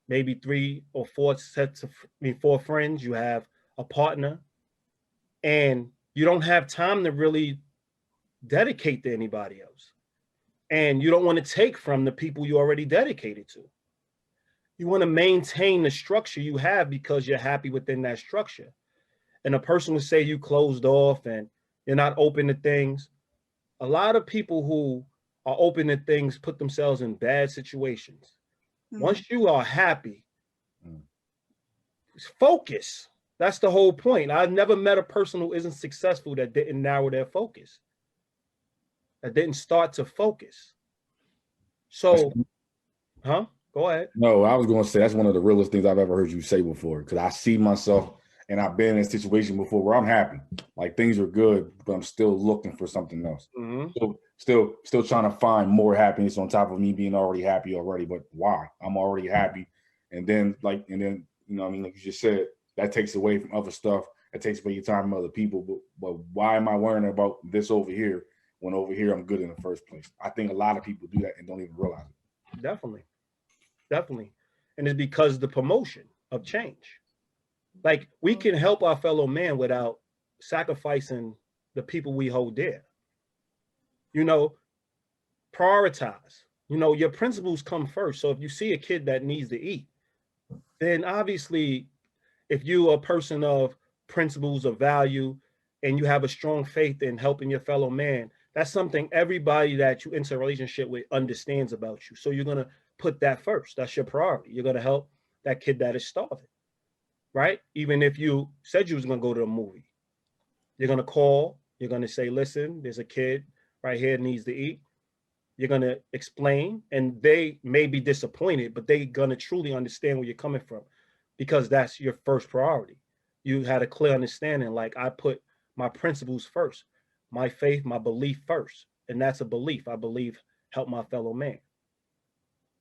maybe 4 friends, you have a partner, and you don't have time to really dedicate to anybody else. And you don't want to take from the people you already dedicated to. You want to maintain the structure you have because you're happy within that structure. And a person would say you closed off and you're not open to things. A lot of people who are open to things put themselves in bad situations. Once you are happy, focus. That's the whole point. I've never met a person who isn't successful that didn't narrow their focus, that didn't start to focus. So, go ahead. No, I was going to say that's one of the realest things I've ever heard you say before, because I see myself, and I've been in a situation before where I'm happy, like things are good, but I'm still looking for something else. Still trying to find more happiness on top of me being already happy already. But why? I'm already happy, and then you know, I mean, like you just said, that takes away from other stuff. That takes away your time from other people. But why am I worrying about this over here when over here I'm good in the first place? I think a lot of people do that and don't even realize it. Definitely. And it's because the promotion of change. Like, we can help our fellow man without sacrificing the people we hold dear. You know, prioritize. You know, your principles come first. So if you see a kid that needs to eat, then obviously, if you're a person of principles of value and you have a strong faith in helping your fellow man, that's something everybody that you enter a relationship with understands about you. So you're going to put that first. That's your priority. You're going to help that kid that is starving, right? Even if you said you was going to go to a movie, you're going to call, you're going to say, listen, there's a kid right here that needs to eat. You're going to explain, and they may be disappointed, but they're going to truly understand where you're coming from, because that's your first priority. You had a clear understanding, like, I put my principles first, my faith, my belief first. And that's a belief. I believe help my fellow man.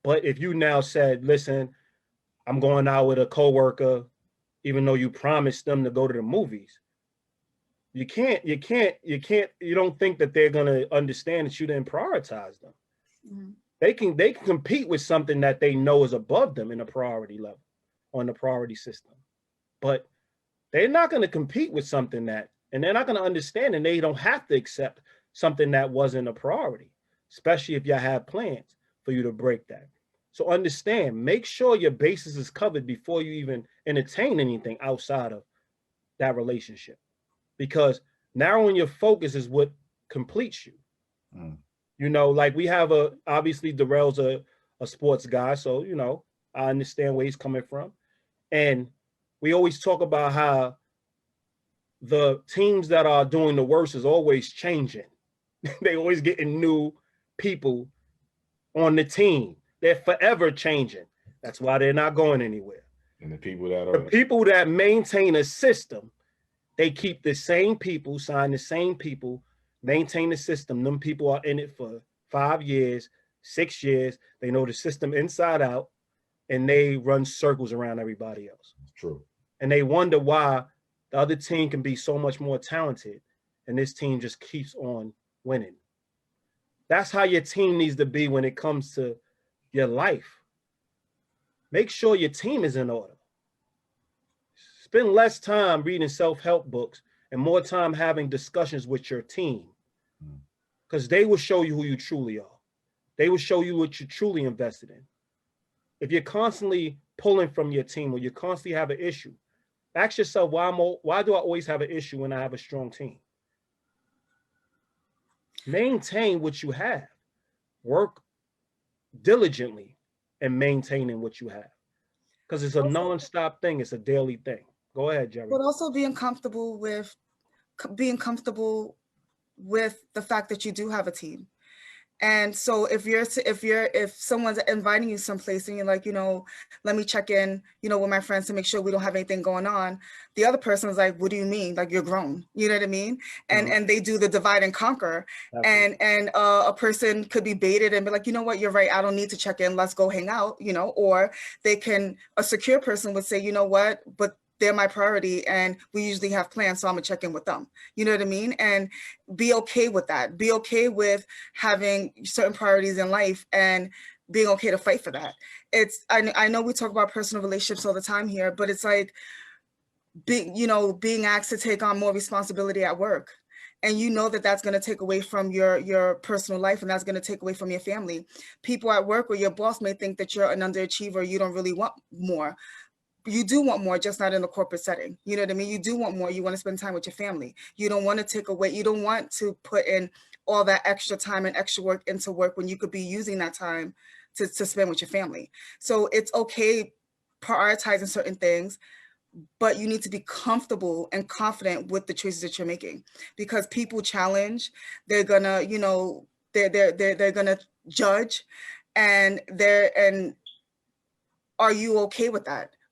But if you now said, listen, I'm going out with a coworker, even though you promised them to go to the movies, you don't think that they're going to understand that you didn't prioritize them. They can compete with something that they know is above them in a priority level, on the priority system. But they're not going to compete with something that, and they're not going to understand, and they don't have to accept something that wasn't a priority, especially if you have plans for you to break that. So understand, make sure your basis is covered before you even entertain anything outside of that relationship, because narrowing your focus is what completes you. You know, like, we have obviously Darrell's a sports guy, so, you know, I understand where he's coming from. And we always talk about how the teams that are doing the worst is always changing. They always getting new people on the team. They're forever changing. That's why they're not going anywhere. And the people that maintain a system, they keep the same people, sign the same people, maintain the system. Them people are in it for 5 years, 6 years. They know the system inside out, and they run circles around everybody else. True. And they wonder why the other team can be so much more talented, and this team just keeps on winning. That's how your team needs to be when it comes to your life. Make sure your team is in order. Spend less time reading self-help books and more time having discussions with your team, because they will show you who you truly are. They will show you what you're truly invested in. If you're constantly pulling from your team, or you constantly have an issue, ask yourself, why do I always have an issue when I have a strong team? Maintain what you have. Work diligently in maintaining what you have, because it's a non-stop thing. It's a daily thing. Go ahead, Jerry. But also being comfortable with the fact that you do have a team. And so if someone's inviting you someplace and you're like, you know, let me check in, you know, with my friends to make sure we don't have anything going on, the other person is like, what do you mean? Like, you're grown, you know what I mean? And they do the divide and conquer. Absolutely. And a person could be baited and be like, you know what, you're right, I don't need to check in, let's go hang out, you know. Or a secure person would say, you know what, but they're my priority and we usually have plans, so I'm gonna check in with them. You know what I mean? And be okay with that. Be okay with having certain priorities in life and being okay to fight for that. I know we talk about personal relationships all the time here, but it's like being asked to take on more responsibility at work. And you know that that's going to take away from your personal life, and that's going to take away from your family. People at work or your boss may think that you're an underachiever. You don't really want more. You do want more, just not in a corporate setting. You know what I mean? You do want more. You want to spend time with your family. You don't want to take away. You don't want to put in all that extra time and extra work into work when you could be using that time to spend with your family. So it's okay prioritizing certain things, but you need to be comfortable and confident with the choices that you're making, because people challenge, they're gonna, they're gonna judge, and are you okay with that?